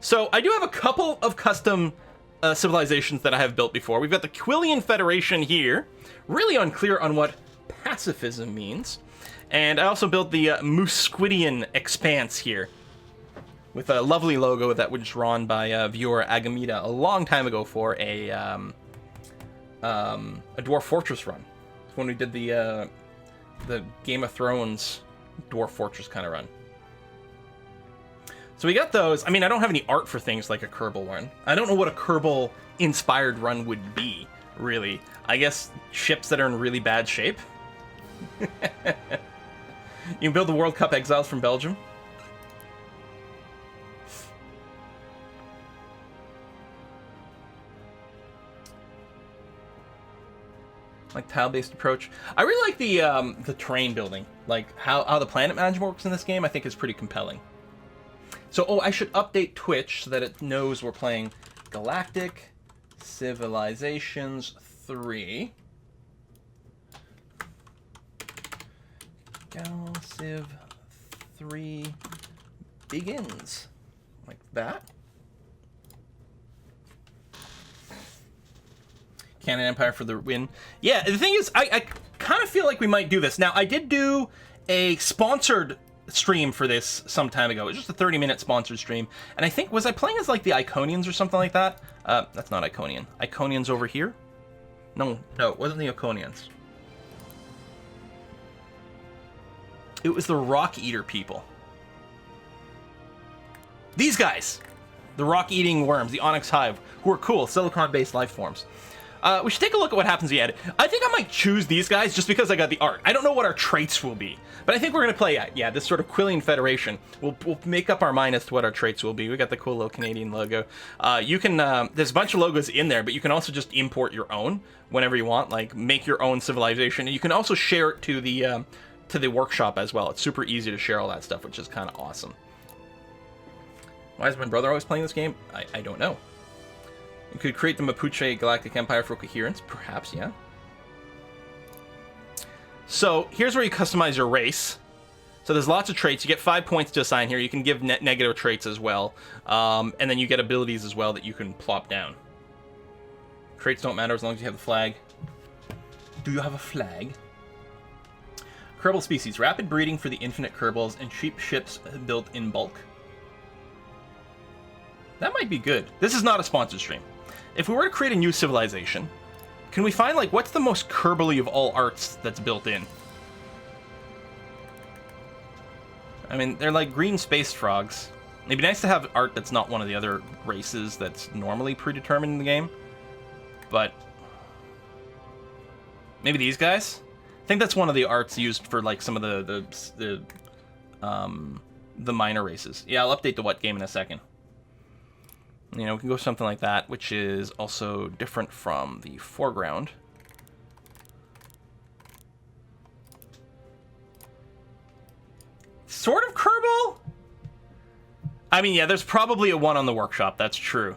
So I do have a couple of custom civilizations that I have built before. We've got the Quillian Federation here. Really unclear on what pacifism means. And I also built the Musquidian Expanse here, with a lovely logo that was drawn by viewer Agamida a long time ago for a Dwarf Fortress run. It's when we did the Game of Thrones Dwarf Fortress kind of run. So we got those. I mean, I don't have any art for things like a Kerbal one. I don't know what a Kerbal-inspired run would be, really. I guess ships that are in really bad shape. You can build the World Cup Exiles from Belgium. Like tile-based approach. I really like the terrain building. Like how the planet management works in this game, I think is pretty compelling. So, I should update Twitch so that it knows we're playing Galactic Civilizations 3. Gal Civ 3 begins. Like that. Cannon Empire for the win. Yeah, the thing is, I kind of feel like we might do this. Now, I did do a sponsored stream for this some time ago. It was just a 30-minute sponsored stream. And I think, was I playing as like the Iconians or something like that? That's not Iconian. Iconians over here? No, it wasn't the Iconians. It was the Rock Eater people. These guys! The rock-eating worms, the Onyx Hive, who are cool, silicon-based life forms. We should take a look at what happens if you edit. I think I might choose these guys just because I got the art. I don't know what our traits will be, but I think we're going to play, this sort of Quillian Federation. We'll make up our mind as to what our traits will be. We got the cool little Canadian logo. You can, there's a bunch of logos in there, but you can also just import your own whenever you want, like make your own civilization. And you can also share it to the workshop as well. It's super easy to share all that stuff, which is kind of awesome. Why is my brother always playing this game? I don't know. You could create the Mapuche Galactic Empire for coherence, perhaps, yeah. So here's where you customize your race. So there's lots of traits. You get 5 points to assign here. You can give negative traits as well. And then you get abilities as well that you can plop down. Traits don't matter as long as you have the flag. Do you have a flag? Kerbal species. Rapid breeding for the infinite Kerbals and cheap ships built in bulk. That might be good. This is not a sponsored stream. If we were to create a new civilization, can we find, like, what's the most Kerbal-y of all arts that's built in? I mean, they're like green space frogs. It'd be nice to have art that's not one of the other races that's normally predetermined in the game. But maybe these guys? I think that's one of the arts used for, like, some of the minor races. Yeah, I'll update the what game in a second. You know, we can go something like that, which is also different from the foreground. Sort of Kerbal? I mean, yeah, there's probably a one on the workshop, that's true.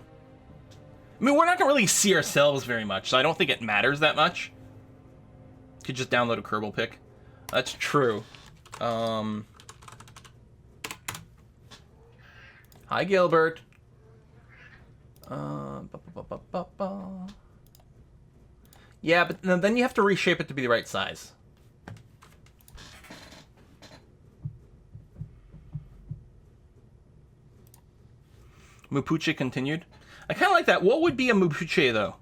I mean, we're not going to really see ourselves very much, so I don't think it matters that much. You could just download a Kerbal pic. That's true. Hi, Gilbert. Yeah, but then you have to reshape it to be the right size. Mapuche continued. I kind of like that. What would be a Mapuche, though?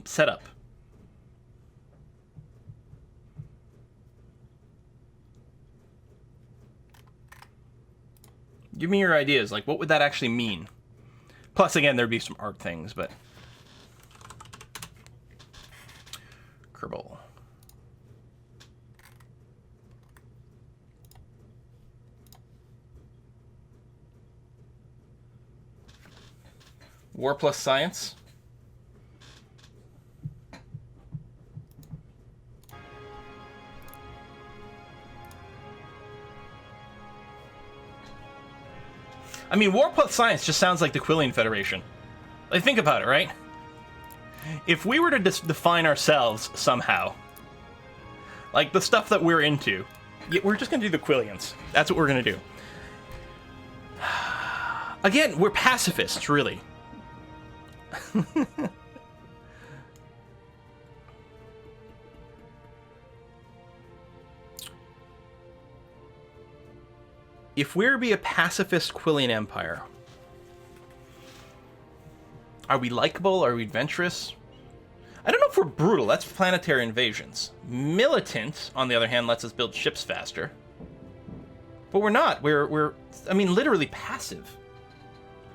Setup. Give me your ideas. Like, what would that actually mean? Plus, again, there'd be some art things, but... Kerbal. War plus science. I mean, war plus science just sounds like the Quillian Federation. Like, think about it, right? If we were to define ourselves somehow, like the stuff that we're into, we're just going to do the Quillians. That's what we're going to do. Again, we're pacifists, really. If we're to be a pacifist Quillian Empire, are we likable? Are we adventurous? I don't know if we're brutal. That's planetary invasions. Militant, on the other hand, lets us build ships faster. But we're not. We're I mean, literally passive.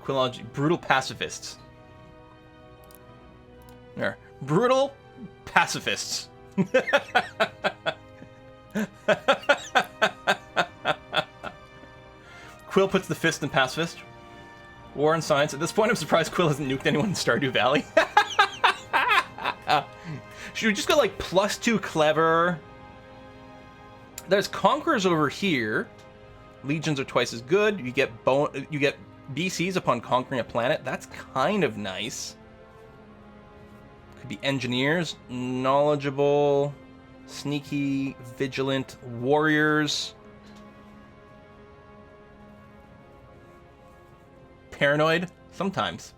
Quillology, brutal pacifists. There. Brutal pacifists. Quill puts the fist in pacifist. War and science. At this point, I'm surprised Quill hasn't nuked anyone in Stardew Valley. Should we just go like +2 clever? There's conquerors over here. Legions are twice as good. You get BCs upon conquering a planet. That's kind of nice. Could be engineers, knowledgeable, sneaky, vigilant, warriors. Paranoid? Sometimes.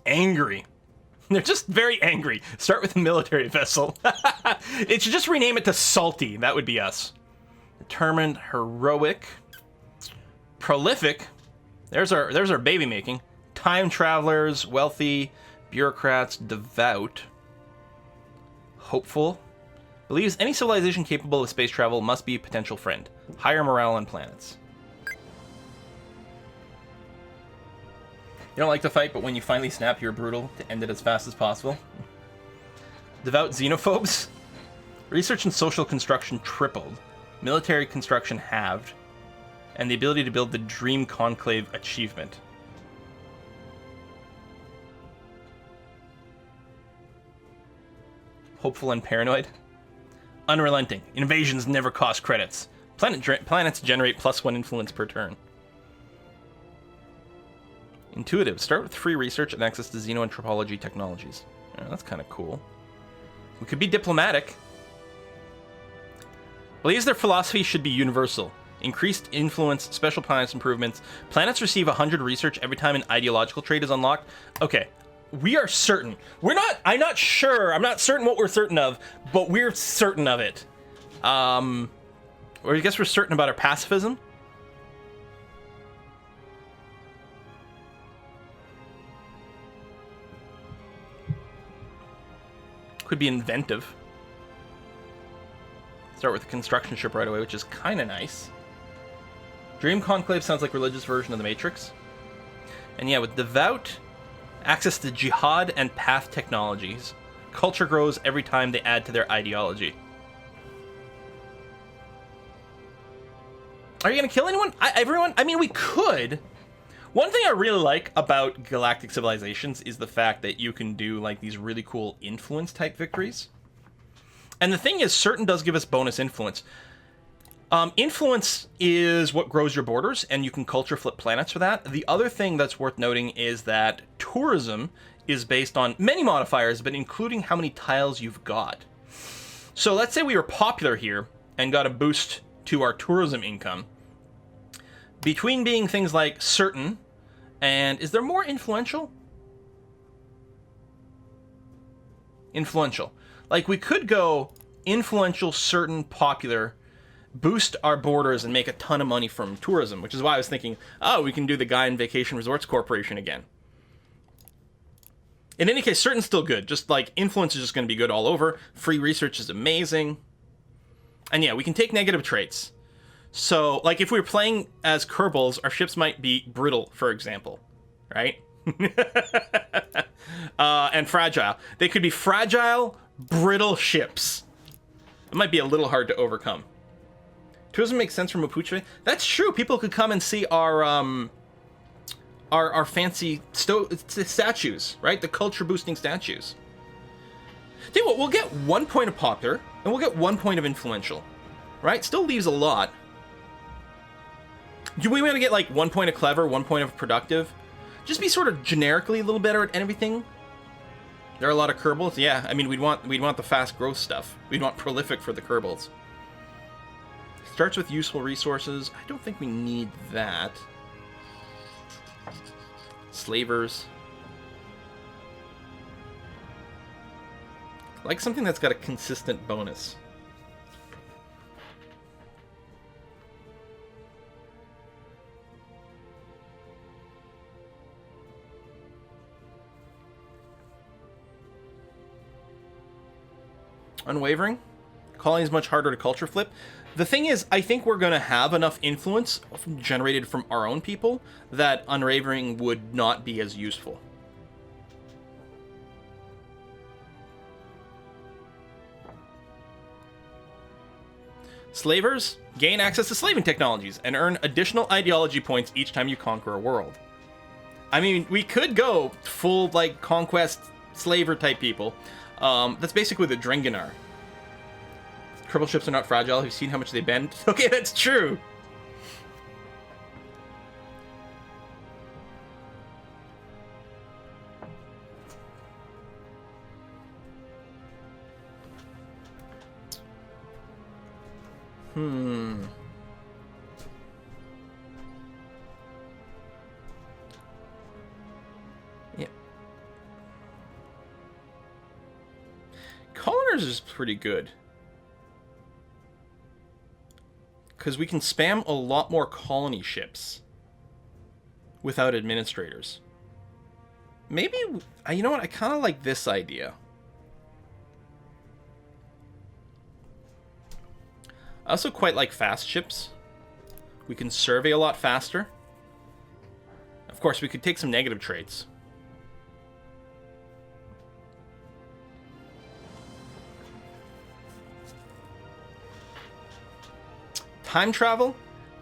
Angry. They're just very angry. Start with a military vessel. It should just rename it to Salty. That would be us. Determined, heroic, prolific. There's our baby making. Time travelers, wealthy, bureaucrats, devout, hopeful. Believes any civilization capable of space travel must be a potential friend. Higher morale on planets. You don't like to fight, but when you finally snap, you're brutal to end it as fast as possible. Devout xenophobes. Research and social construction tripled. Military construction halved. And the ability to build the Dream Conclave achievement. Hopeful and paranoid. Unrelenting. Invasions never cost credits. Planets generate +1 influence per turn. Intuitive. Start with free research and access to xenoanthropology technologies. Yeah, that's kind of cool. We could be diplomatic. Believes their philosophy should be universal. Increased influence, special planets improvements. Planets receive 100 research every time an ideological trait is unlocked. Okay, we are certain. I'm not sure. I'm not certain what we're certain of, but we're certain of it. Or I guess we're certain about our pacifism. Could be inventive. Start with a construction ship right away, which is kind of nice. Dream Conclave sounds like religious version of the Matrix. And yeah, with devout, access to jihad and path technologies. Culture grows every time they add to their ideology. Are you gonna kill anyone? Everyone? I mean, we could. One thing I really like about Galactic Civilizations is the fact that you can do like these really cool influence type victories. And the thing is, certain does give us bonus influence. Influence is what grows your borders, and you can culture flip planets for that. The other thing that's worth noting is that tourism is based on many modifiers, but including how many tiles you've got. So let's say we were popular here and got a boost to our tourism income. Between being things like certain and... is there more influential? Influential. Like, we could go influential, certain, popular, boost our borders, and make a ton of money from tourism, which is why I was thinking, oh, we can do the Guy in Vacation Resorts Corporation again. In any case, certain's still good. Just, like, influence is just going to be good all over. Free research is amazing. And yeah, we can take negative traits. So, like, if we were playing as Kerbals, our ships might be brittle, for example, right? And fragile. They could be fragile, brittle ships. It might be a little hard to overcome. Tourism makes sense from Mapuche. That's true. People could come and see our fancy statues, right? The culture-boosting statues. Tell you what, we'll get 1 point of popular, and we'll get 1 point of influential, right? Still leaves a lot. Do we want to get like 1 point of clever, 1 point of productive? Just be sort of generically a little better at everything. There are a lot of Kerbals. Yeah, I mean, we'd want the fast growth stuff. We'd want prolific for the Kerbals. Starts with useful resources. I don't think we need that. Slavers. Like something that's got a consistent bonus. Unwavering. Colony is much harder to culture flip. The thing is, I think we're going to have enough influence generated from our own people that Unwavering would not be as useful. Slavers gain access to slaving technologies and earn additional ideology points each time you conquer a world. I mean, we could go full, like, conquest slaver type people. That's basically the Drenginar. Kerbal ships are not fragile. Have you seen how much they bend? Okay, that's true. Yeah. Coloners is pretty good. Because we can spam a lot more colony ships without administrators. Maybe, you know what, I kind of like this idea. I also quite like fast ships. We can survey a lot faster. Of course, we could take some negative traits. Time travel.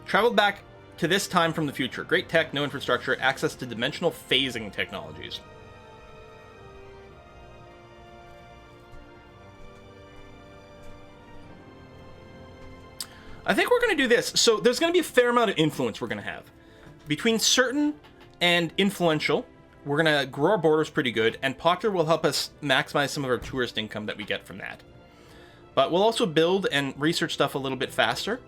Travel back to this time from the future. Great tech, no infrastructure, access to dimensional phasing technologies. I think we're going to do this. So there's going to be a fair amount of influence we're going to have. Between certain and influential, we're going to grow our borders pretty good, and Popular will help us maximize some of our tourist income that we get from that. But we'll also build and research stuff a little bit faster.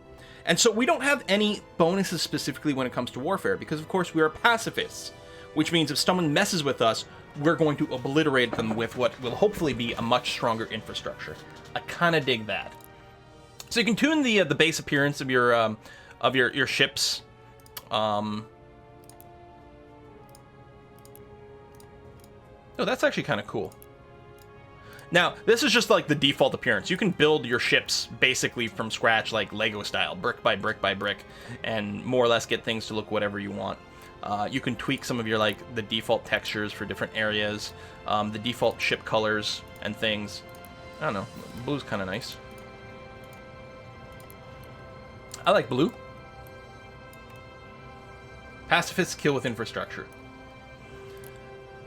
And so we don't have any bonuses specifically when it comes to warfare, because of course we are pacifists, which means if someone messes with us, we're going to obliterate them with what will hopefully be a much stronger infrastructure. I kind of dig that. So you can tune the base appearance of your ships. Oh, that's actually kind of cool. Now, this is just like the default appearance. You can build your ships basically from scratch, like Lego style, brick by brick by brick, and more or less get things to look whatever you want. You can tweak some of your, like, the default textures for different areas, the default ship colors and things. I don't know, blue's kind of nice. I like blue. Pacifists kill with infrastructure.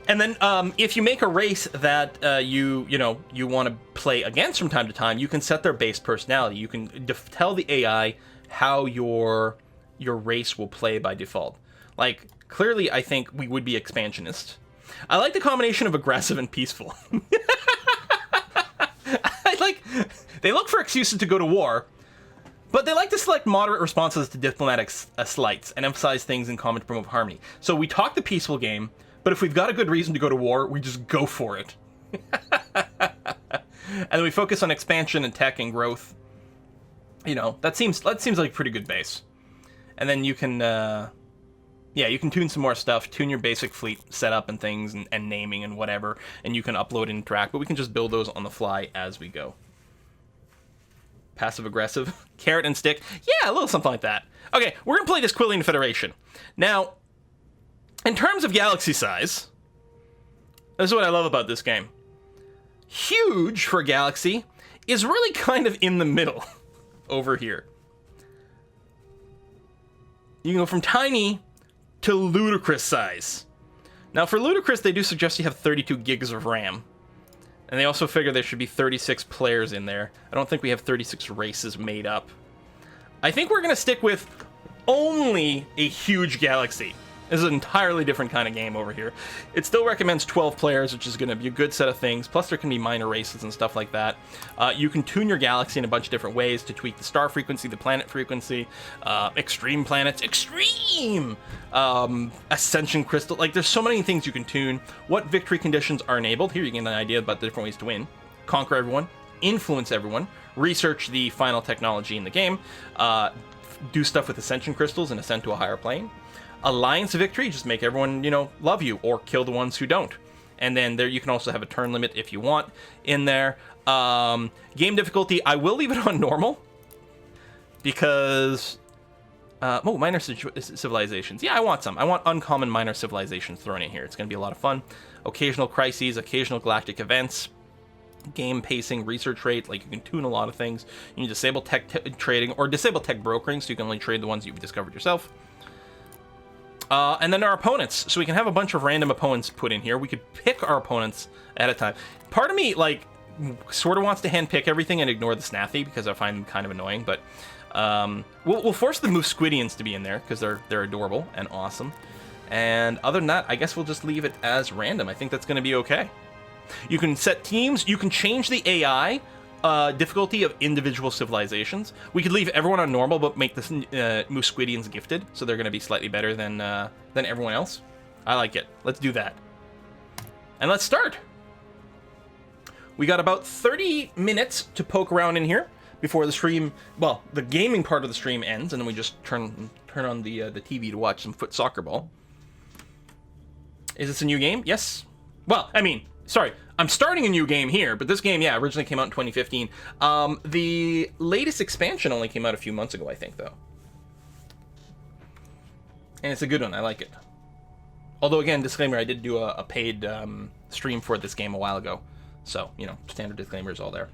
And then, if you make a race that you want to play against from time to time, you can set their base personality. You can tell the AI how your race will play by default. Like, clearly, I think we would be expansionist. I like the combination of aggressive and peaceful. They look for excuses to go to war, but they like to select moderate responses to diplomatic slights and emphasize things in common to promote harmony. So we talk the peaceful game. But if we've got a good reason to go to war, we just go for it. And then we focus on expansion and tech and growth. You know, that seems like a pretty good base. And then you can, you can tune some more stuff, tune your basic fleet setup and things and naming and whatever, and you can upload and interact, but we can just build those on the fly as we go. Passive-aggressive, carrot and stick. Yeah, a little something like that. Okay, we're going to play this Quillian Federation. Now, in terms of galaxy size, this is what I love about this game. Huge for a galaxy is really kind of in the middle over here. You can go from tiny to ludicrous size. Now for ludicrous, they do suggest you have 32 gigs of RAM. And they also figure there should be 36 players in there. I don't think we have 36 races made up. I think we're going to stick with only a huge galaxy. This is an entirely different kind of game over here. It still recommends 12 players, which is going to be a good set of things. Plus, there can be minor races and stuff like that. You can tune your galaxy in a bunch of different ways to tweak the star frequency, the planet frequency, extreme planets, extreme! Ascension crystal. Like, there's so many things you can tune. What victory conditions are enabled? Here you get an idea about the different ways to win. Conquer everyone, influence everyone, research the final technology in the game, do stuff with ascension crystals and ascend to a higher plane. Alliance victory, just make everyone, love you, or kill the ones who don't. And then there you can also have a turn limit if you want in there. Game difficulty, I will leave it on normal because minor civilizations. Yeah, I want some. I want uncommon minor civilizations thrown in here. It's going to be a lot of fun. Occasional crises, occasional galactic events. Game pacing, research rate, like you can tune a lot of things. You can disable tech trading or disable tech brokering, so you can only trade the ones you've discovered yourself. And then our opponents. So we can have a bunch of random opponents put in here. We could pick our opponents at a time. Part of me, sort of wants to handpick everything and ignore the Snaffy because I find them kind of annoying. But we'll force the Musquidians to be in there because they're adorable and awesome. And other than that, I guess we'll just leave it as random. I think that's going to be okay. You can set teams. You can change the AI difficulty of individual civilizations. We could leave everyone on normal, but make the Musquidians gifted, so they're going to be slightly better than everyone else. I like it. Let's do that. And let's start. We got about 30 minutes to poke around in here before the stream, well, the gaming part of the stream ends, and then we just turn on the TV to watch some foot soccer ball. Is this a new game? Yes. Well, I mean, sorry, I'm starting a new game here, but this game, yeah, originally came out in 2015. The latest expansion only came out a few months ago, I think, though. And it's a good one. I like it. Although, again, disclaimer, I did do a paid stream for this game a while ago. So, standard disclaimers all there.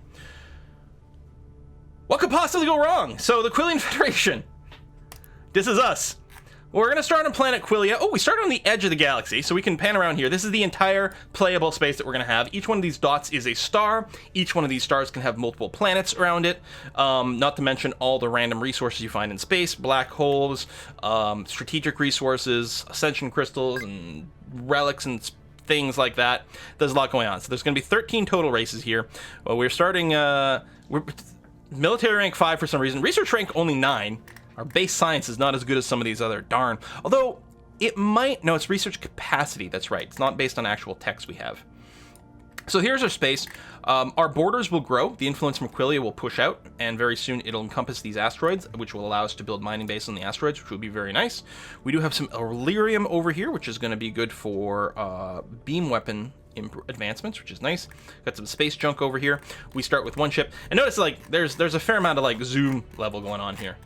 What could possibly go wrong? So, the Quillian Federation. This is us. We're going to start on planet Quillia. Oh, we started on the edge of the galaxy, so we can pan around here. This is the entire playable space that we're going to have. Each one of these dots is a star. Each one of these stars can have multiple planets around it. Not to mention all the random resources you find in space. Black holes, strategic resources, ascension crystals, and relics and things like that. There's a lot going on. So there's going to be 13 total races here. Well, we're starting... we're military rank 5 for some reason. Research rank only 9. Our base science is not as good as some of these other, darn. Although, it might... No, it's research capacity, that's right. It's not based on actual text we have. So here's our space. Our borders will grow. The influence from Quillia will push out, and very soon it'll encompass these asteroids, which will allow us to build mining bases on the asteroids, which will be very nice. We do have some Illyrium over here, which is going to be good for beam weapon advancements, which is nice. Got some space junk over here. We start with one ship, and notice there's a fair amount of zoom level going on here.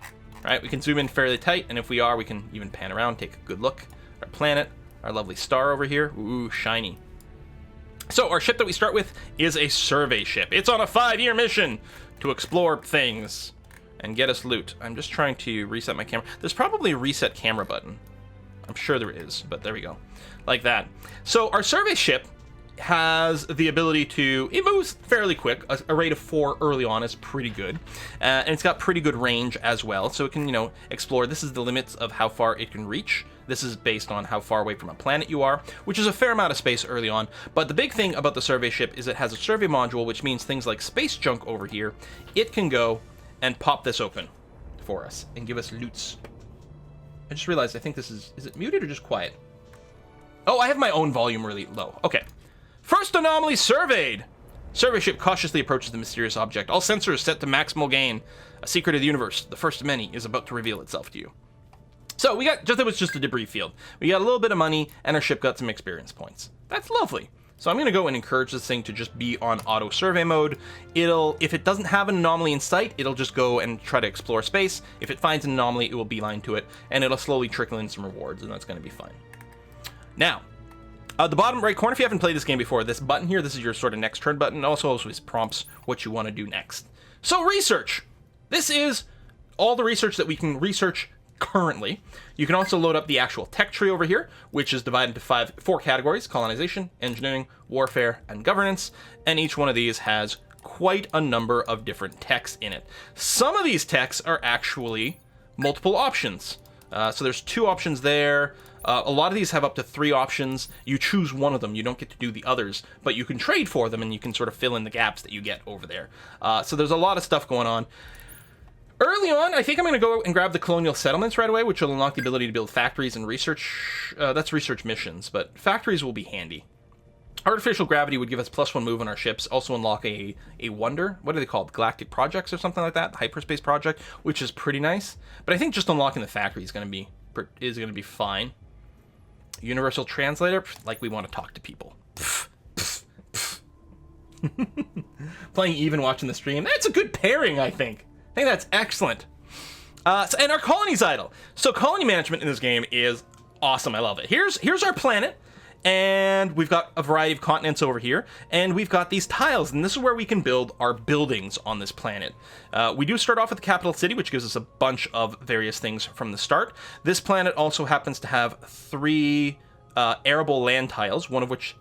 Right, we can zoom in fairly tight, and if we are, we can even pan around, take a good look. Our planet, our lovely star over here. Ooh, shiny. So our ship that we start with is a survey ship. It's on a 5-year mission to explore things and get us loot. I'm just trying to reset my camera. There's probably a reset camera button. I'm sure there is, but there we go. Like that. So our survey ship has the ability to... It moves fairly quick. A rate of 4 early on is pretty good. And it's got pretty good range as well. So it can, explore. This is the limits of how far it can reach. This is based on how far away from a planet you are, which is a fair amount of space early on. But the big thing about the survey ship is it has a survey module, which means things like space junk over here. It can go and pop this open for us and give us loots. I just realized I think this is it muted or just quiet? Oh, I have my own volume really low. Okay. First anomaly surveyed! Survey ship cautiously approaches the mysterious object. All sensors set to maximal gain. A secret of the universe, the first of many, is about to reveal itself to you. So it was just a debris field. We got a little bit of money, and our ship got some experience points. That's lovely. So I'm going to go and encourage this thing to just be on auto survey mode. If it doesn't have an anomaly in sight, it'll just go and try to explore space. If it finds an anomaly, it will beeline to it, and it'll slowly trickle in some rewards, and that's going to be fine. Now, the bottom right corner, if you haven't played this game before, this button here, this is your sort of next turn button. Also prompts what you want to do next. So research. This is all the research that we can research currently. You can also load up the actual tech tree over here, which is divided into 4 categories: colonization, engineering, warfare, and governance. And each one of these has quite a number of different techs in it. Some of these techs are actually multiple options. So there's 2 options there. A lot of these have up to 3 options. You choose one of them. You don't get to do the others, but you can trade for them, and you can sort of fill in the gaps that you get over there. So there's a lot of stuff going on. Early on, I think I'm going to go and grab the colonial settlements right away, which will unlock the ability to build factories and research. That's research missions, but factories will be handy. Artificial gravity would give us +1 move on our ships. Also unlock a wonder. What are they called? Galactic projects or something like that? Hyperspace project, which is pretty nice. But I think just unlocking the factory is going to be fine. Universal translator, like we want to talk to people. Playing even, watching the stream. That's a good pairing, I think. I think that's excellent. And our colony's idle. So colony management in this game is awesome. I love it. Here's our planet. And we've got a variety of continents over here, and we've got these tiles, and this is where we can build our buildings on this planet. We do start off with the capital city, which gives us a bunch of various things from the start. This planet also happens to have 3 arable land tiles, one of which...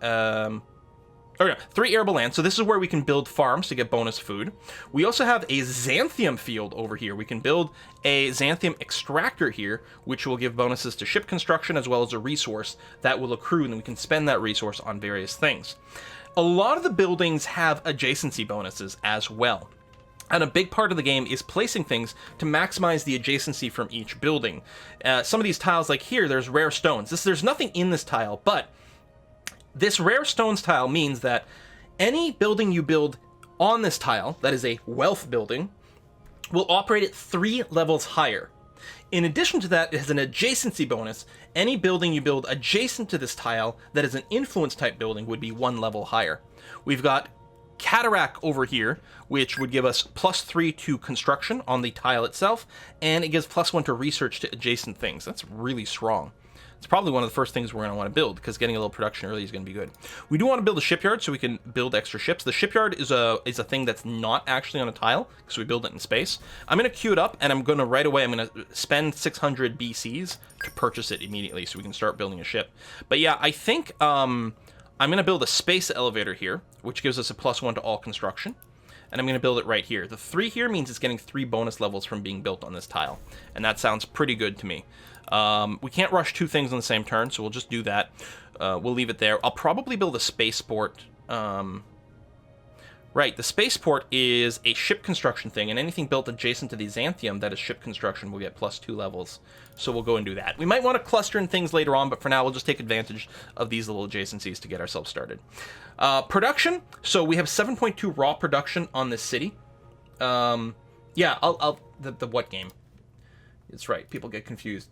3 arable land, so this is where we can build farms to get bonus food. We also have a xanthium field over here. We can build a xanthium extractor here, which will give bonuses to ship construction as well as a resource that will accrue, and we can spend that resource on various things. A lot of the buildings have adjacency bonuses as well. And a big part of the game is placing things to maximize the adjacency from each building. Some of these tiles, like here, there's rare stones. There's nothing in this tile, but this rare stones tile means that any building you build on this tile, that is a wealth building, will operate at 3 levels higher. In addition to that, it has an adjacency bonus. Any building you build adjacent to this tile that is an influence type building would be 1 level higher. We've got Cataract over here, which would give us +3 to construction on the tile itself, and it gives +1 to research to adjacent things. That's really strong. It's probably one of the first things we're going to want to build, because getting a little production early is going to be good. We do want to build a shipyard so we can build extra ships. The shipyard is a thing that's not actually on a tile, because we build it in space. I'm going to queue it up, and I'm going to right away, I'm going to spend 600 BCs to purchase it immediately so we can start building a ship. But yeah, I think I'm going to build a space elevator here, which gives us a +1 to all construction. And I'm going to build it right here. The 3 here means it's getting 3 bonus levels from being built on this tile. And that sounds pretty good to me. We can't rush 2 things on the same turn, so we'll just do that. We'll leave it there. I'll probably build a spaceport. Right, the spaceport is a ship construction thing, and anything built adjacent to the xanthium that is ship construction will get +2 levels. So we'll go and do that. We might want to cluster in things later on, but for now we'll just take advantage of these little adjacencies to get ourselves started. Production. So we have 7.2 raw production on this city. Yeah, the what game? It's right. People get confused.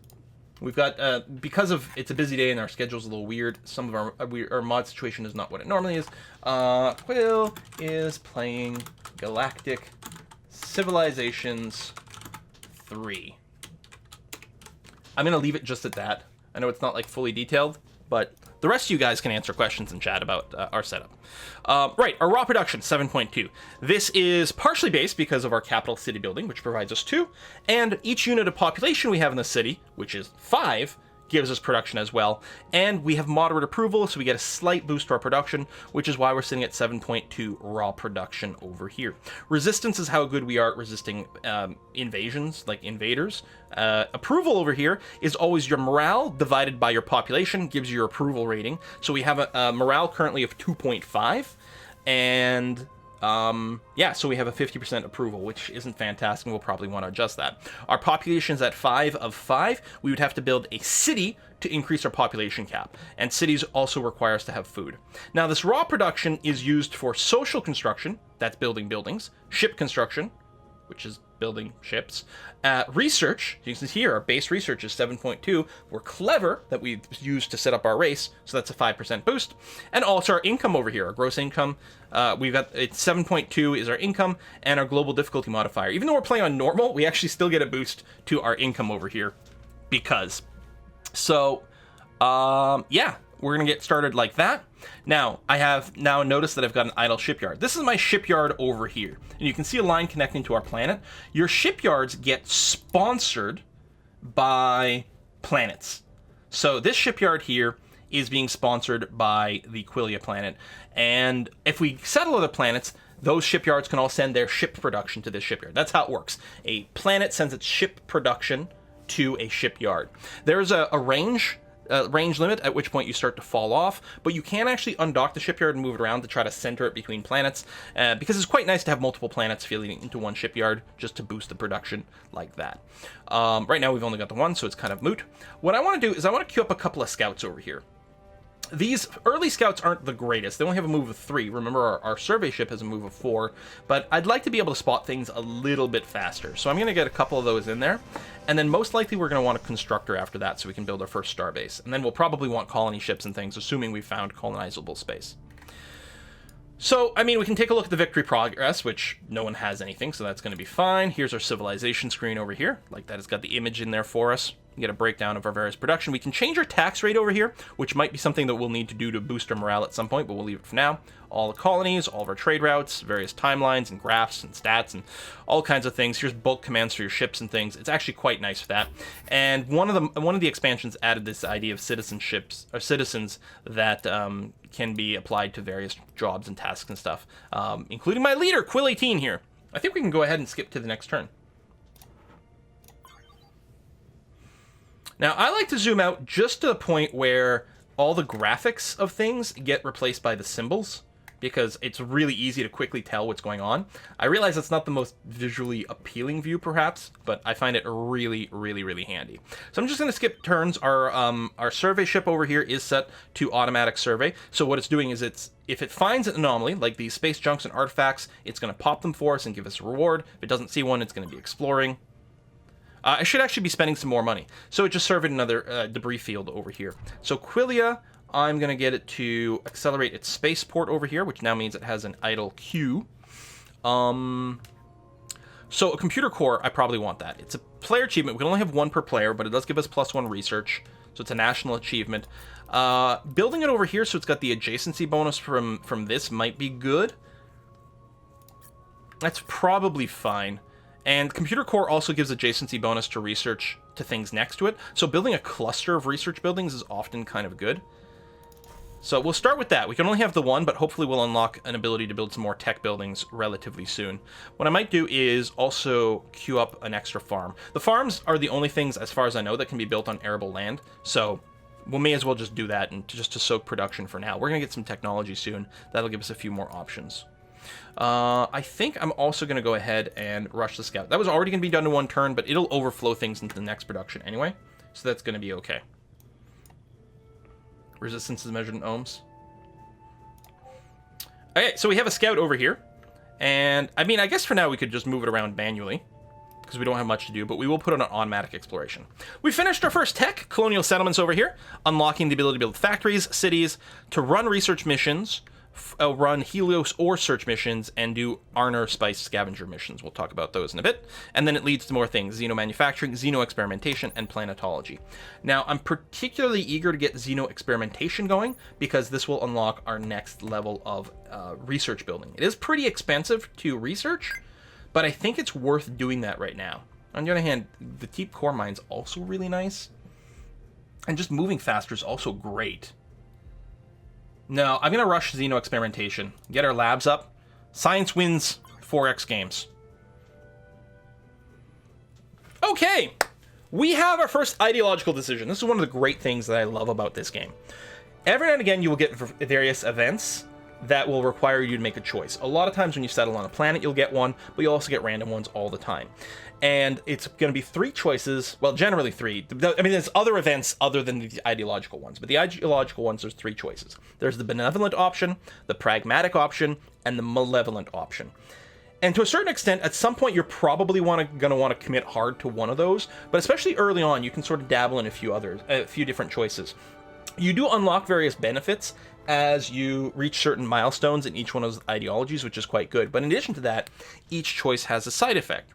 We've got, because of it's a busy day and our schedule's a little weird, some of our mod situation is not what it normally is. Quill is playing Galactic Civilizations 3. I'm going to leave it just at that. I know it's not like fully detailed, but the rest of you guys can answer questions in chat about our setup. Right, our raw production, 7.2. This is partially based because of our capital city building, which provides us 2, and each unit of population we have in the city, which is 5, gives us production as well. And we have moderate approval, so we get a slight boost to our production, which is why we're sitting at 7.2 raw production over here. Resistance is how good we are at resisting invasions, like invaders. Approval over here is always your morale divided by your population, gives you your approval rating. So we have a morale currently of 2.5, and yeah, so we have a 50% approval, which isn't fantastic, and we'll probably want to adjust that. Our population is at 5 of 5. We would have to build a city to increase our population cap, and cities also require us to have food. Now, this raw production is used for social construction, that's building buildings, ship construction, which is building ships. Research, you can see here, our base research is 7.2. We're clever that we've used to set up our race, so that's a 5% boost. And also our income over here, our gross income, we've got, it's 7.2 is our income, and our global difficulty modifier. Even though we're playing on normal, we actually still get a boost to our income over here, because. So, yeah, we're going to get started like that. Now, I have now noticed that I've got an idle shipyard. This is my shipyard over here. And you can see a line connecting to our planet. Your shipyards get sponsored by planets. So this shipyard here is being sponsored by the Quillian planet. And if we settle other planets, those shipyards can all send their ship production to this shipyard. That's how it works. A planet sends its ship production to a shipyard. There's a range limit at which point you start to fall off, but you can actually undock the shipyard and move it around to try to center it between planets, because it's quite nice to have multiple planets feeding into one shipyard just to boost the production like that. Right now we've only got the one, so it's kind of moot. What I want to do is I want to queue up a couple of scouts over here. These early scouts aren't the greatest. They only have a move of 3. Remember, our survey ship has a move of 4, but I'd like to be able to spot things a little bit faster. So I'm going to get a couple of those in there, and then most likely we're going to want a constructor after that so we can build our first starbase. And then we'll probably want colony ships and things, assuming we've found colonizable space. So, I mean, we can take a look at the victory progress, which no one has anything, so that's going to be fine. Here's our civilization screen over here. Like that, it's got the image in there for us. We get a breakdown of our various production. We can change our tax rate over here, which might be something that we'll need to do to boost our morale at some point, but we'll leave it for now. All the colonies, all of our trade routes, various timelines and graphs and stats and all kinds of things. Here's bulk commands for your ships and things. It's actually quite nice for that. And one of the expansions added this idea of citizenships or citizens that can be applied to various jobs and tasks and stuff, including my leader, Quillian here. I think we can go ahead and skip to the next turn. Now, I like to zoom out just to the point where all the graphics of things get replaced by the symbols, because it's really easy to quickly tell what's going on. I realize it's not the most visually appealing view, perhaps, but I find it really, really, really handy. So I'm just going to skip turns. Our survey ship over here is set to automatic survey. So what it's doing is if it finds an anomaly, like these space junks and artifacts, it's going to pop them for us and give us a reward. If it doesn't see one, it's going to be exploring. I should actually be spending some more money. So it just surveyed another debris field over here. So Quillia, I'm going to get it to accelerate its spaceport over here, which now means it has an idle queue. So a computer core, I probably want that. It's a player achievement. We can only have 1 per player, but it does give us +1 research. So it's a national achievement. Building it over here so it's got the adjacency bonus from this might be good. That's probably fine. And Computer Core also gives adjacency bonus to research to things next to it. So building a cluster of research buildings is often kind of good. So we'll start with that. We can only have the 1, but hopefully we'll unlock an ability to build some more tech buildings relatively soon. What I might do is also queue up an extra farm. The farms are the only things, as far as I know, that can be built on arable land. So we may as well just do that and just to soak production for now. We're going to get some technology soon. That'll give us a few more options. I think I'm also going to go ahead and rush the scout. That was already going to be done in 1 turn, but it'll overflow things into the next production anyway. So that's going to be okay. Resistance is measured in ohms. Okay, so we have a scout over here. And, I mean, I guess for now we could just move it around manually, because we don't have much to do, but we will put it on automatic exploration. We finished our first tech, colonial settlements over here, unlocking the ability to build factories, cities, to run research missions, run Helios or search missions, and do Arner Spice scavenger missions. We'll talk about those in a bit. And then it leads to more things: xenomanufacturing, xenoexperimentation, and planetology. Now, I'm particularly eager to get xenoexperimentation going, because this will unlock our next level of research building. It is pretty expensive to research, but I think it's worth doing that right now. On the other hand, the deep core mine's also really nice, and just moving faster is also great. No, I'm going to rush xenoexperimentation. Get our labs up. Science wins 4X games. Okay, we have our first ideological decision. This is one of the great things that I love about this game. Every now and again, you will get various events that will require you to make a choice. A lot of times when you settle on a planet, you'll get one, but you'll also get random ones all the time. And it's going to be 3 choices, well, generally 3. I mean, there's other events other than the ideological ones, but the ideological ones, there's 3 choices. There's the benevolent option, the pragmatic option, and the malevolent option. And to a certain extent, at some point, you're probably going to want to commit hard to one of those, but especially early on, you can sort of dabble in a few different choices. You do unlock various benefits as you reach certain milestones in each one of those ideologies, which is quite good. But in addition to that, each choice has a side effect.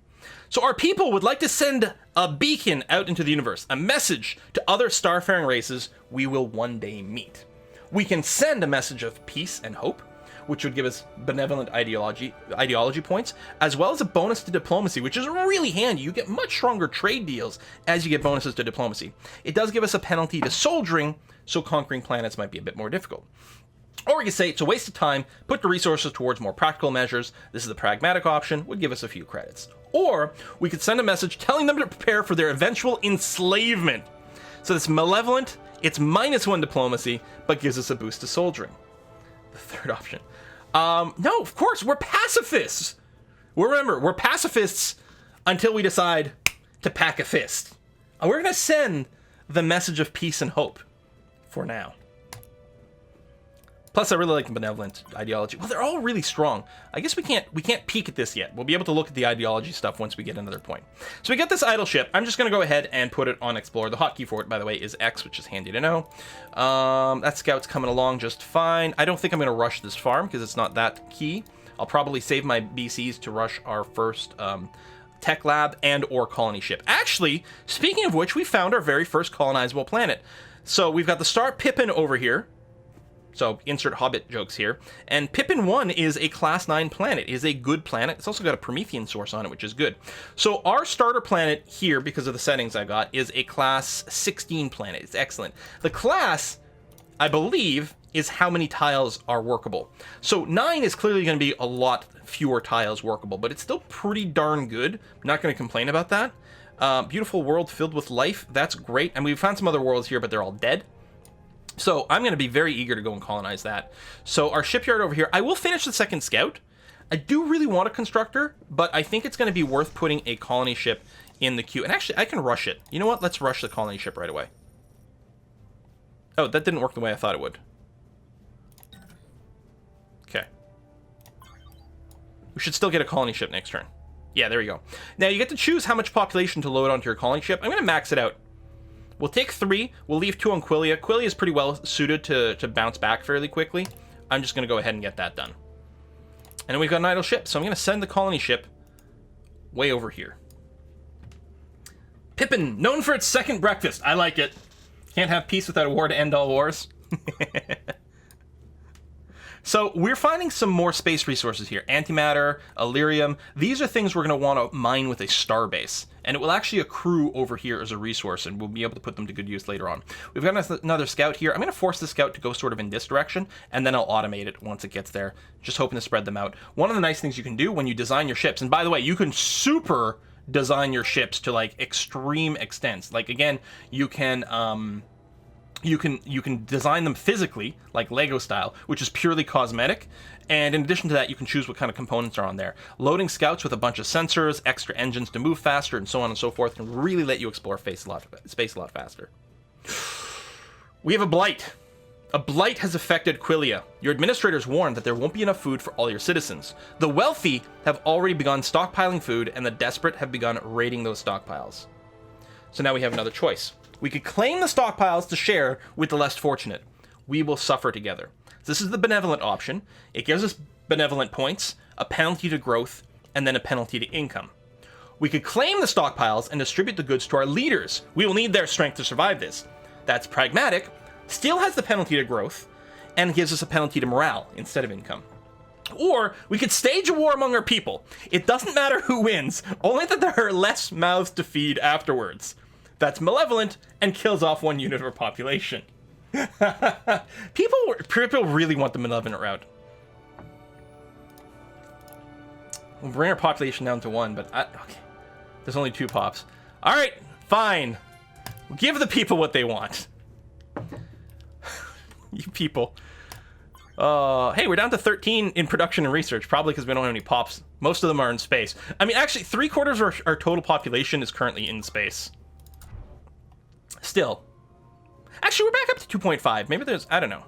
So our people would like to send a beacon out into the universe, a message to other starfaring races we will one day meet. We can send a message of peace and hope, which would give us benevolent ideology points, as well as a bonus to diplomacy, which is really handy. You get much stronger trade deals as you get bonuses to diplomacy. It does give us a penalty to soldiering, so conquering planets might be a bit more difficult. Or we could say it's a waste of time, put the resources towards more practical measures. This is the pragmatic option, would give us a few credits. Or we could send a message telling them to prepare for their eventual enslavement. So this malevolent, it's -1 diplomacy, but gives us a boost to soldiering. The third option. No, of course, we're pacifists. Remember, we're pacifists until we decide to pack a fist. And we're going to send the message of peace and hope for now. Plus, I really like the benevolent ideology. Well, they're all really strong. I guess we can't peek at this yet. We'll be able to look at the ideology stuff once we get another point. So we got this idle ship. I'm just going to go ahead and put it on Explore. The hotkey for it, by the way, is X, which is handy to know. That scout's coming along just fine. I don't think I'm going to rush this farm because it's not that key. I'll probably save my BCs to rush our first tech lab and or colony ship. Actually, speaking of which, we found our very first colonizable planet. So we've got the star Pippin over here. So insert Hobbit jokes here. And Pippin 1 is a class 9 planet. It is a good planet. It's also got a Promethean source on it, which is good. So our starter planet here, because of the settings I got, is a class 16 planet. It's excellent. The class, I believe, is how many tiles are workable. So 9 is clearly going to be a lot fewer tiles workable, but it's still pretty darn good. I'm not going to complain about that. Beautiful world filled with life. That's great. And we found some other worlds here, but they're all dead. So I'm going to be very eager to go and colonize that. So our shipyard over here, I will finish the second scout. I do really want a constructor, but I think it's going to be worth putting a colony ship in the queue. And actually, I can rush it. You know what? Let's rush the colony ship right away. Oh, that didn't work the way I thought it would. Okay. We should still get a colony ship next turn. Yeah, there you go. Now, you get to choose how much population to load onto your colony ship. I'm going to max it out. We'll take 3. We'll leave 2 on Quillia. Quillia is pretty well suited to bounce back fairly quickly. I'm just going to go ahead and get that done. And then we've got an idle ship, so I'm going to send the colony ship way over here. Pippin, known for its second breakfast. I like it. Can't have peace without a war to end all wars. So we're finding some more space resources here. Antimatter, Illyrium. These are things we're going to want to mine with a starbase. And it will actually accrue over here as a resource, and we'll be able to put them to good use later on. We've got another scout here. I'm going to force the scout to go sort of in this direction, and then I'll automate it once it gets there. Just hoping to spread them out. One of the nice things you can do when you design your ships, and by the way, you can super design your ships to like extreme extents. Like again, you can design them physically, like Lego style, which is purely cosmetic. And in addition to that, you can choose what kind of components are on there. Loading scouts with a bunch of sensors, extra engines to move faster, and so on and so forth can really let you explore space a lot faster. We have a blight. A blight has affected Quillia. Your administrators warned that there won't be enough food for all your citizens. The wealthy have already begun stockpiling food, and the desperate have begun raiding those stockpiles. So now we have another choice. We could claim the stockpiles to share with the less fortunate. We will suffer together. This is the benevolent option. It gives us benevolent points, a penalty to growth, and then a penalty to income. We could claim the stockpiles and distribute the goods to our leaders. We will need their strength to survive this. That's pragmatic, still has the penalty to growth, and gives us a penalty to morale instead of income. Or we could stage a war among our people. It doesn't matter who wins, only that there are less mouths to feed afterwards. That's malevolent and kills off 1 unit of our population. People really want the malevolent route. We'll bring our population down to 1, but okay. There's only 2 pops. All right, fine. We'll give the people what they want. You people. Hey, we're down to 13 in production and research, probably because we don't have any pops. Most of them are in space. I mean, actually, 3/4 of our total population is currently in space. Still. Actually, we're back up to 2.5. Maybe there's, I don't know.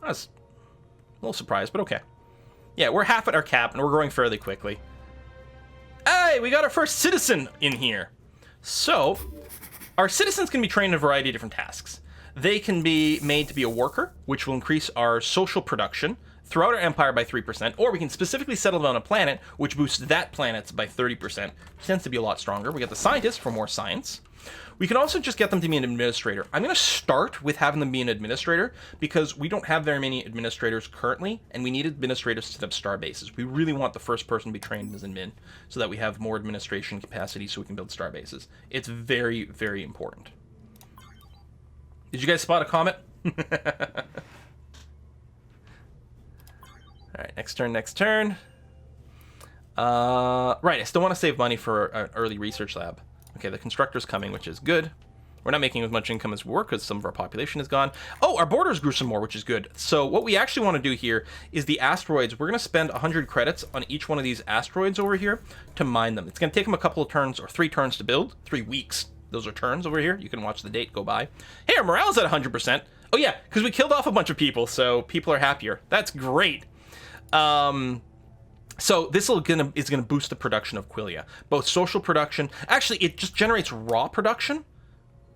I was a little surprised, but okay. Yeah, we're half at our cap, and we're growing fairly quickly. Hey, we got our first citizen in here. So, our citizens can be trained in a variety of different tasks. They can be made to be a worker, which will increase our social production throughout our empire by 3%, or we can specifically settle on a planet, which boosts that planet's by 30%, which tends to be a lot stronger. We got the scientists for more science. We can also just get them to be an administrator. I'm going to start with having them be an administrator because we don't have very many administrators currently, and we need administrators to set up star bases. We really want the first person to be trained as an admin so that we have more administration capacity so we can build star bases. It's very, very important. Did you guys spot a comet? right, next turn. Right, I still want to save money for an early research lab. Okay, the constructor's coming, which is good. We're not making as much income as we were because some of our population is gone. Oh, our borders grew some more, which is good. So what we actually want to do here is the asteroids. We're going to spend 100 credits on each one of these asteroids over here to mine them. It's going to take them a couple of turns, or 3 turns to build. 3 weeks. Those are turns over here. You can watch the date go by. Hey, our morale's at 100%. Oh yeah, because we killed off a bunch of people, so people are happier. That's great. So this is gonna boost the production of Quillia, both social production. Actually, it just generates raw production.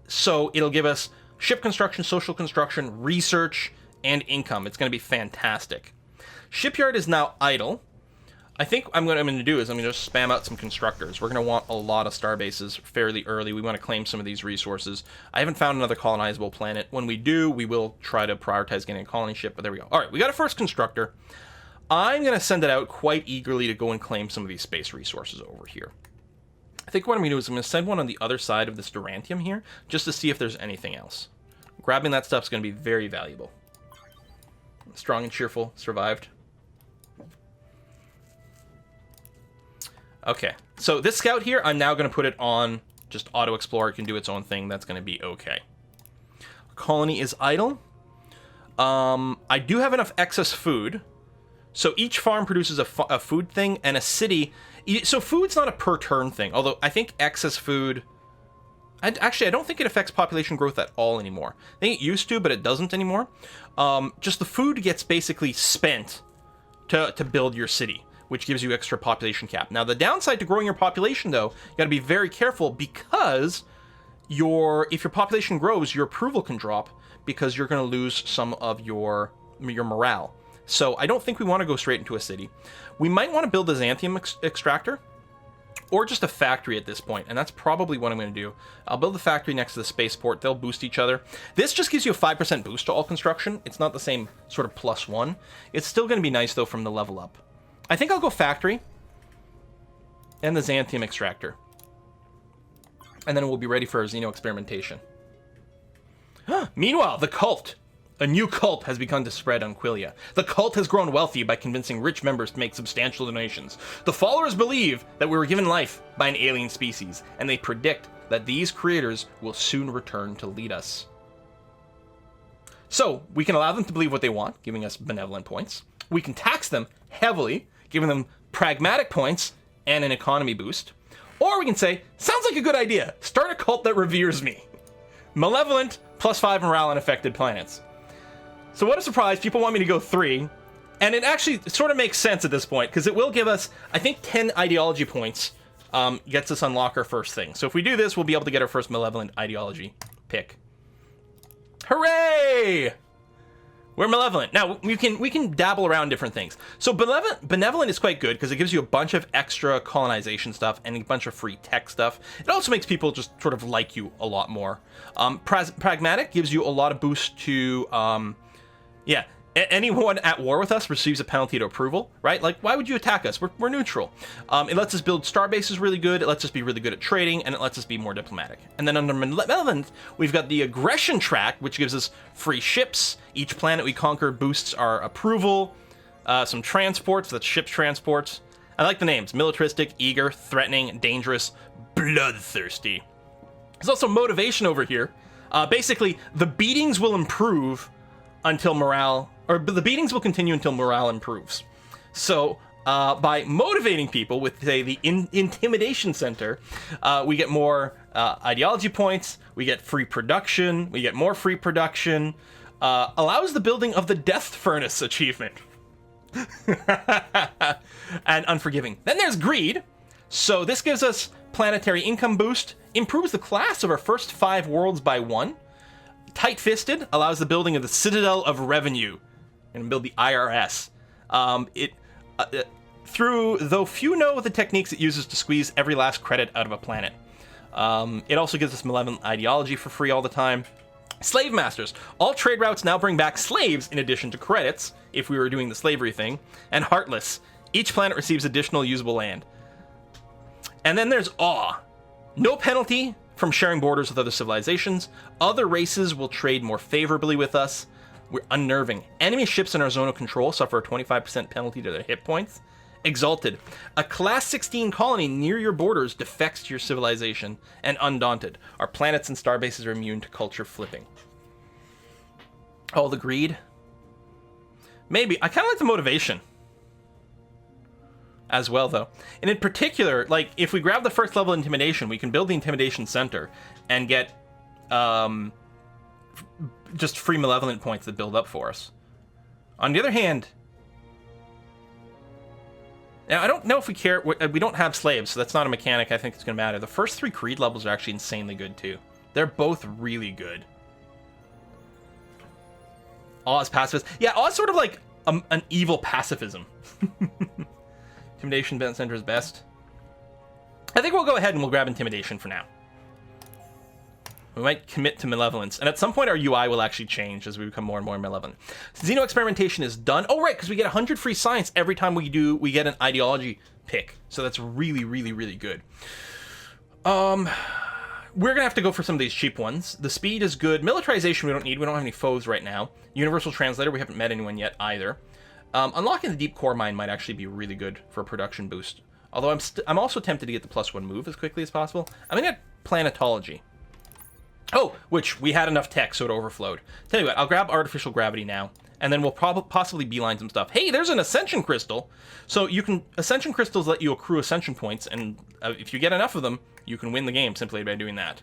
So it'll give us ship construction, social construction, research, and income. It's going to be fantastic. Shipyard is now idle. I think what I'm going to do is I'm going to just spam out some constructors. We're going to want a lot of star bases fairly early. We want to claim some of these resources. I haven't found another colonizable planet. When we do, we will try to prioritize getting a colony ship, but there we go. All right, we got a first constructor. I'm going to send it out quite eagerly to go and claim some of these space resources over here. I think what I'm going to do is I'm going to send one on the other side of this Durantium here, just to see if there's anything else. Grabbing that stuff is going to be very valuable. Strong and cheerful, survived. Okay, so this scout here, I'm now going to put it on just auto explore. It can do its own thing. That's going to be okay. Colony is idle. I do have enough excess food. So each farm produces a food thing, and a city... So food's not a per turn thing, although I think excess food... Actually, I don't think it affects population growth at all anymore. I think it used to, but it doesn't anymore. Just the food gets basically spent to build your city, which gives you extra population cap. Now, the downside to growing your population, though, you got to be very careful, because if your population grows, your approval can drop, because you're going to lose some of your morale. So I don't think we want to go straight into a city. We might want to build a Xanthium extractor, or just a factory at this point, and that's probably what I'm going to do. I'll build the factory next to the spaceport. They'll boost each other. This just gives you a 5% boost to all construction. It's not the same sort of +1. It's still going to be nice, though, from the level up. I think I'll go factory and the Xanthium extractor. And then we'll be ready for our Xeno experimentation. Meanwhile, the cult. A new cult has begun to spread on Quillia. The cult has grown wealthy by convincing rich members to make substantial donations. The followers believe that we were given life by an alien species, and they predict that these creators will soon return to lead us. So, we can allow them to believe what they want, giving us benevolent points. We can tax them heavily, giving them pragmatic points and an economy boost. Or we can say, sounds like a good idea. Start a cult that reveres me. Malevolent, +5 morale on affected planets. So what a surprise, people want me to go 3, and it actually sort of makes sense at this point, because it will give us, I think, 10 ideology points, gets us unlock our first thing. So if we do this, we'll be able to get our first malevolent ideology pick. Hooray! We're malevolent. Now, we can dabble around different things. So benevolent is quite good, because it gives you a bunch of extra colonization stuff and a bunch of free tech stuff. It also makes people just sort of like you a lot more. Pragmatic gives you a lot of boost to... Yeah, anyone at war with us receives a penalty to approval, right? Like, why would you attack us? We're neutral. It lets us build star bases really good, it lets us be really good at trading, and it lets us be more diplomatic. And then under Malevolent, we've got the aggression track, which gives us free ships. Each planet we conquer boosts our approval. Some transports, that's ship transports. I like the names: militaristic, eager, threatening, dangerous, bloodthirsty. There's also motivation over here. Basically, the beatings will improve until morale, or the beatings will continue until morale improves. So, by motivating people with, say, the Intimidation Center, we get more ideology points, we get free production, we get more free production, allows the building of the Death Furnace achievement. And Unforgiving. Then there's Greed. So this gives us planetary income boost, improves the class of our first 5 worlds by 1, Tight-Fisted allows the building of the Citadel of Revenue, and build the IRS. Though few know the techniques it uses to squeeze every last credit out of a planet. It also gives us malevolent ideology for free all the time. Slave Masters. All trade routes now bring back slaves in addition to credits, if we were doing the slavery thing. And Heartless. Each planet receives additional usable land. And then there's Awe. No penalty from sharing borders with other civilizations. Other races will trade more favorably with us. We're unnerving. Enemy ships in our zone of control suffer a 25% penalty to their hit points. Exalted. A Class 16 colony near your borders defects to your civilization. And Undaunted. Our planets and starbases are immune to culture flipping. All the greed? Maybe. I kind of like the motivation as well, though. And in particular, like, if we grab the first level intimidation, we can build the intimidation center and get just free malevolent points that build up for us. On the other hand, now I don't know if we care. We don't have slaves, so that's not a mechanic I think it's going to matter. The first 3 creed levels are actually insanely good, too. They're both really good. Oz pacifist. Yeah, Oz sort of like an evil pacifism. Intimidation center is best. I think we'll go ahead and we'll grab intimidation for now. We might commit to malevolence, and at some point our UI will actually change as we become more and more malevolent. Xeno experimentation is done. Oh right, because we get 100 free science every time we get an ideology pick. So that's really, really, really good. We're gonna have to go for some of these cheap ones. The speed is good. Militarization we don't need. We don't have any foes right now. Universal translator, we haven't met anyone yet either. Unlocking the deep core mine might actually be really good for a production boost. Although I'm also tempted to get the +1 move as quickly as possible. I'm gonna get planetology. Oh, which we had enough tech, so it overflowed. Tell you what, I'll grab artificial gravity now, and then we'll possibly beeline some stuff. Hey, there's an ascension crystal. So ascension crystals let you accrue ascension points, and if you get enough of them, you can win the game simply by doing that.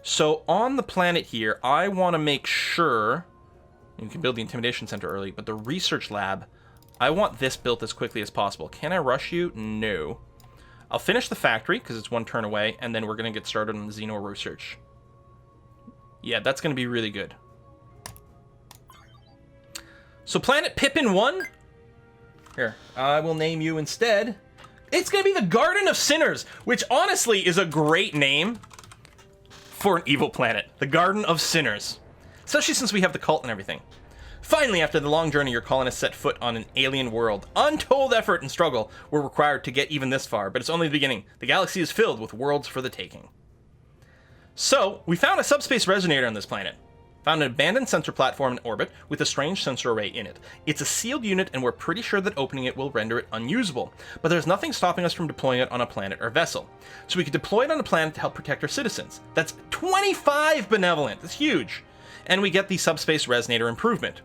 So on the planet here, I want to make sure you can build the intimidation center early, but the research lab, I want this built as quickly as possible. Can I rush you? No. I'll finish the factory, because it's 1 turn away, and then we're going to get started on the Xeno research. Yeah, that's going to be really good. So Planet Pippin 1? Here, I will name you instead. It's going to be the Garden of Sinners, which honestly is a great name for an evil planet. The Garden of Sinners. Especially since we have the cult and everything. Finally, after the long journey, your colonists set foot on an alien world. Untold effort and struggle were required to get even this far, but it's only the beginning. The galaxy is filled with worlds for the taking. So, we found a subspace resonator on this planet. Found an abandoned sensor platform in orbit with a strange sensor array in it. It's a sealed unit, and we're pretty sure that opening it will render it unusable. But there's nothing stopping us from deploying it on a planet or vessel. So we could deploy it on a planet to help protect our citizens. That's 25 benevolent. That's huge. And we get the subspace resonator improvement.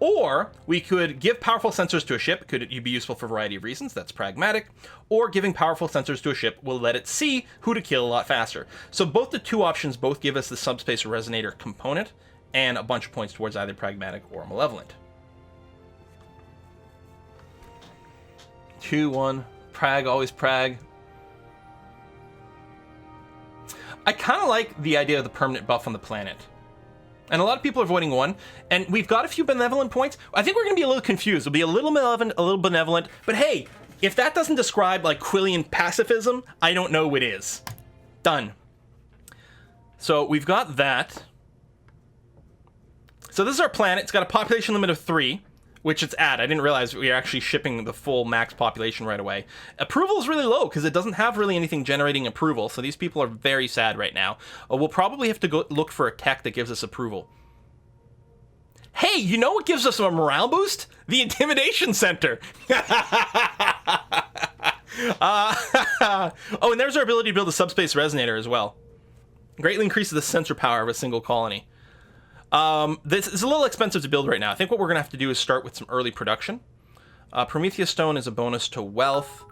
Or we could give powerful sensors to a ship. Could it be useful for a variety of reasons? That's pragmatic. Or giving powerful sensors to a ship will let it see who to kill a lot faster. So both the 2 options both give us the subspace resonator component and a bunch of points towards either pragmatic or malevolent. 2-1. Prag, always prag. I kind of like the idea of the permanent buff on the planet. And a lot of people are voting 1, and we've got a few benevolent points. I think we're going to be a little confused. We'll be a little malevolent, a little benevolent, but hey, if that doesn't describe like Quillian pacifism, I don't know what is. Done. So we've got that. So this is our planet. It's got a population limit of 3, which it's at. I didn't realize we were actually shipping the full max population right away. Approval is really low because it doesn't have really anything generating approval, so these people are very sad right now. We'll probably have to go look for a tech that gives us approval. Hey, you know what gives us a morale boost? The Intimidation Center! Oh, and there's our ability to build a subspace resonator as well. Greatly increases the sensor power of a single colony. This is a little expensive to build right now. I think what we're going to have to do is start with some early production. Prometheus Stone is a bonus to wealth.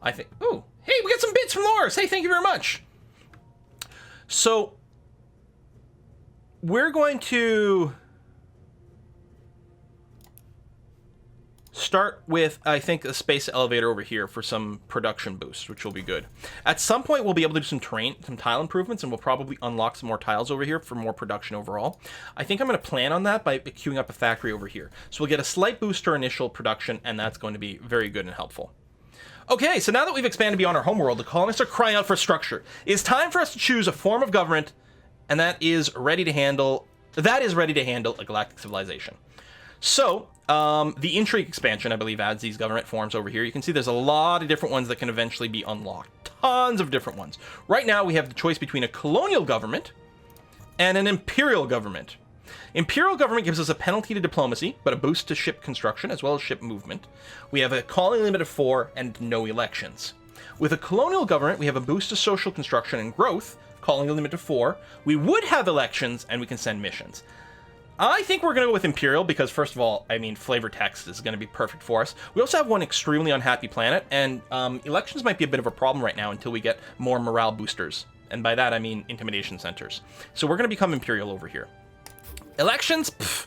I think... Oh, hey, we got some bits from Loris. Hey, thank you very much. So, we're going to start with, I think, a space elevator over here for some production boost, which will be good. At some point, we'll be able to do some tile improvements, and we'll probably unlock some more tiles over here for more production overall. I think I'm going to plan on that by queuing up a factory over here. So we'll get a slight boost to our initial production, and that's going to be very good and helpful. Okay, so now that we've expanded beyond our homeworld, the colonists are crying out for structure. It's time for us to choose a form of government, and that is ready to handle a galactic civilization. So, the Intrigue expansion, I believe, adds these government forms over here. You can see there's a lot of different ones that can eventually be unlocked. Tons of different ones. Right now, we have the choice between a colonial government and an imperial government. Imperial Government gives us a penalty to diplomacy, but a boost to ship construction as well as ship movement. We have a colony limit of 4 and no elections. With a colonial government, we have a boost to social construction and growth, colony limit to 4. We would have elections, and we can send missions. I think we're going to go with Imperial because, first of all, I mean, flavor text is going to be perfect for us. We also have one extremely unhappy planet, and elections might be a bit of a problem right now until we get more morale boosters. And by that, I mean intimidation centers. So we're going to become Imperial over here. Elections? Pfft,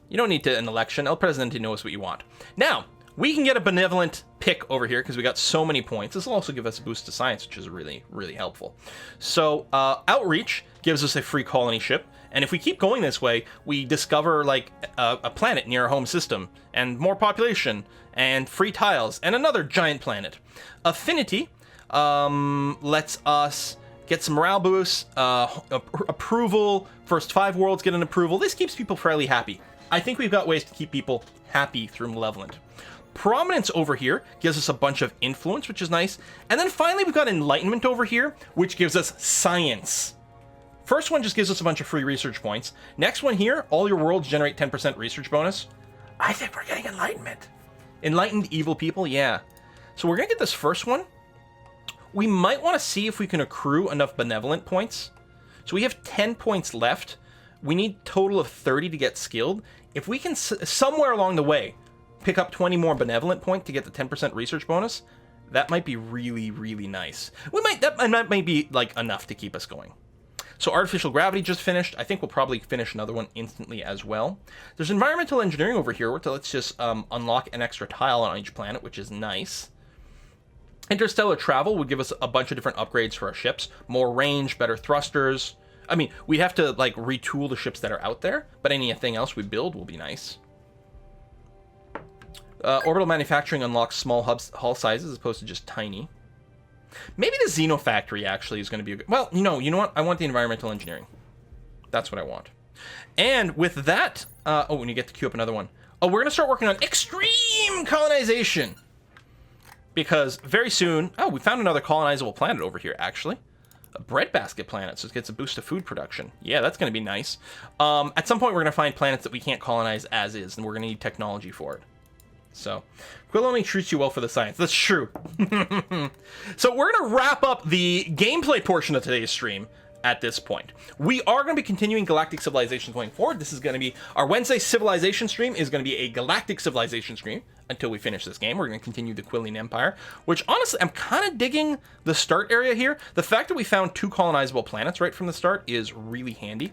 you don't need an election. El Presidente knows what you want. Now, we can get a benevolent pick over here because we got so many points. This will also give us a boost to science, which is really, really helpful. So, Outreach gives us a free colony ship. And if we keep going this way, we discover, like, a planet near our home system, and more population, and free tiles, and another giant planet. Affinity lets us get some morale boosts, approval, first 5 worlds get an approval. This keeps people fairly happy. I think we've got ways to keep people happy through Malevolent. Prominence over here gives us a bunch of influence, which is nice. And then finally, we've got Enlightenment over here, which gives us science. First one just gives us a bunch of free research points. Next one here, all your worlds generate 10% research bonus. I think we're getting Enlightenment. Enlightened evil people, yeah. So we're going to get this first one. We might want to see if we can accrue enough benevolent points. So we have 10 points left. We need a total of 30 to get skilled. If we can, somewhere along the way, pick up 20 more benevolent points to get the 10% research bonus, that might be really, really nice. That might be like enough to keep us going. So artificial gravity just finished. I think we'll probably finish another one instantly as well. There's environmental engineering over here, which lets just unlock an extra tile on each planet, which is nice. Interstellar travel would give us a bunch of different upgrades for our ships. More range, better thrusters. I mean, we have to like retool the ships that are out there, but anything else we build will be nice. Orbital manufacturing unlocks small hull sizes as opposed to just tiny. Maybe the Xeno Factory actually is going to be a good... Well, you know what? I want the environmental engineering. That's what I want. And with that... when you get to queue up another one. Oh, we're going to start working on extreme colonization. Because very soon... Oh, we found another colonizable planet over here, actually. A breadbasket planet, so it gets a boost of food production. Yeah, that's going to be nice. At some point, we're going to find planets that we can't colonize as is, and we're going to need technology for it. So, Quill only treats you well for the science. That's true. So we're going to wrap up the gameplay portion of today's stream at this point. We are going to be continuing Galactic Civilization going forward. This is going to be our Wednesday Civilization stream is going to be a Galactic Civilization stream until we finish this game. We're going to continue the Quillian Empire, which honestly, I'm kind of digging the start area here. The fact that we found 2 colonizable planets right from the start is really handy.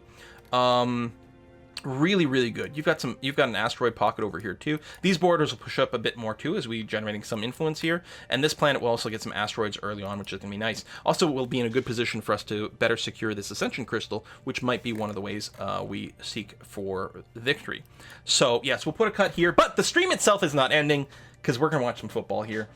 Really, really good. You've got an asteroid pocket over here too. These borders will push up a bit more too as we generating some influence here. And this planet will also get some asteroids early on, which is going to be nice. Also, we'll be in a good position for us to better secure this Ascension Crystal, which might be one of the ways we seek for victory. So yes, we'll put a cut here, but the stream itself is not ending because we're going to watch some football here.